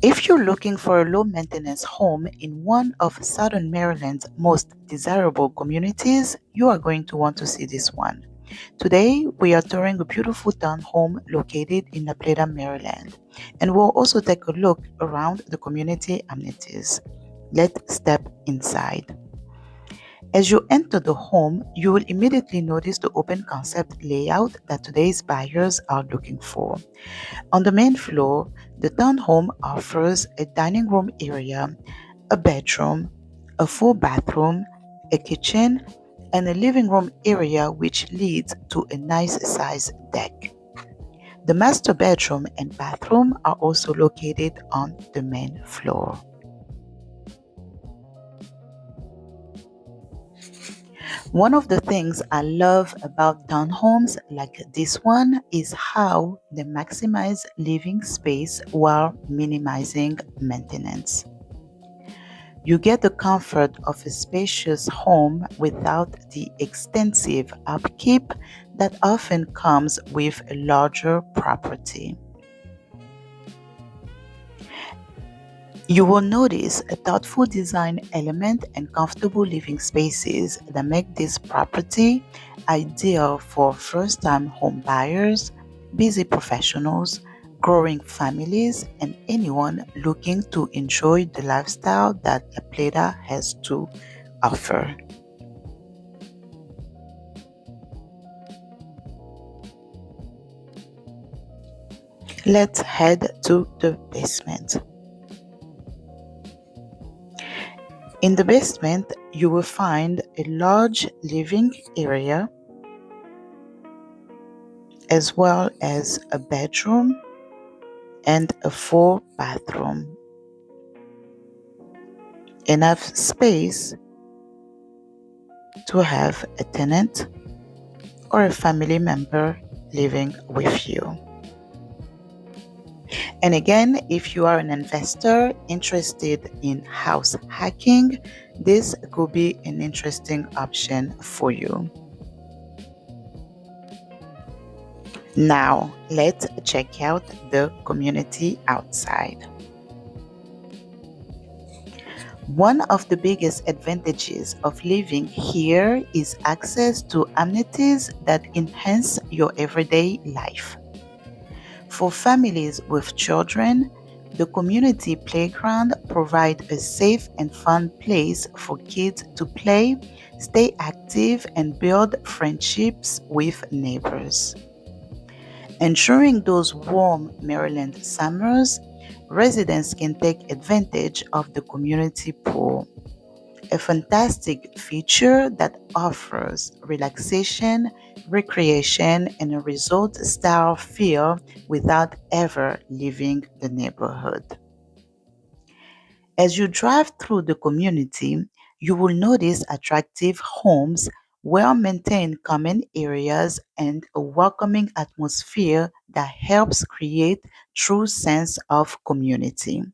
If you're looking for a low-maintenance home in one of Southern Maryland's most desirable communities, you are going to want to see this one. Today, we are touring a beautiful townhome located in La Plata, Maryland, and we'll also take a look around the community amenities. Let's step inside. As you enter the home, you will immediately notice the open concept layout that today's buyers are looking for. On the main floor, the townhome offers a dining room area, a bedroom, a full bathroom, a kitchen, and a living room area which leads to a nice sized deck. The master bedroom and bathroom are also located on the main floor. One of the things I love about townhomes like this one is how they maximize living space while minimizing maintenance. You get the comfort of a spacious home without the extensive upkeep that often comes with a larger property. You will notice a thoughtful design element and comfortable living spaces that make this property ideal for first-time home buyers, busy professionals, growing families, and anyone looking to enjoy the lifestyle that La Plata has to offer. Let's head to the basement. In the basement, you will find a large living area as well as a bedroom and a full bathroom. Enough space to have a tenant or a family member living with you. And again, if you are an investor interested in house hacking, this could be an interesting option for you. Now, let's check out the community outside. One of the biggest advantages of living here is access to amenities that enhance your everyday life. For families with children, the community playground provides a safe and fun place for kids to play, stay active, and build friendships with neighbors. Ensuring those warm Maryland summers, residents can take advantage of the community pool, a fantastic feature that offers relaxation, recreation, and a resort-style feel without ever leaving the neighborhood. As you drive through the community, you will notice attractive homes, well-maintained common areas, and a welcoming atmosphere that helps create true sense of community.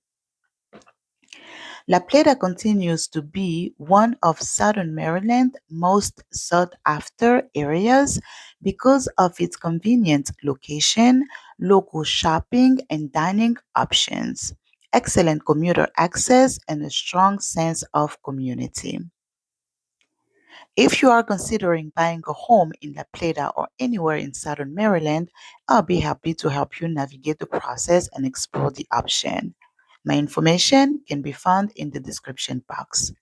La Plata continues to be one of Southern Maryland's most sought-after areas because of its convenient location, local shopping and dining options, excellent commuter access, and a strong sense of community. If you are considering buying a home in La Plata or anywhere in Southern Maryland, I'll be happy to help you navigate the process and explore the option. My information can be found in the description box.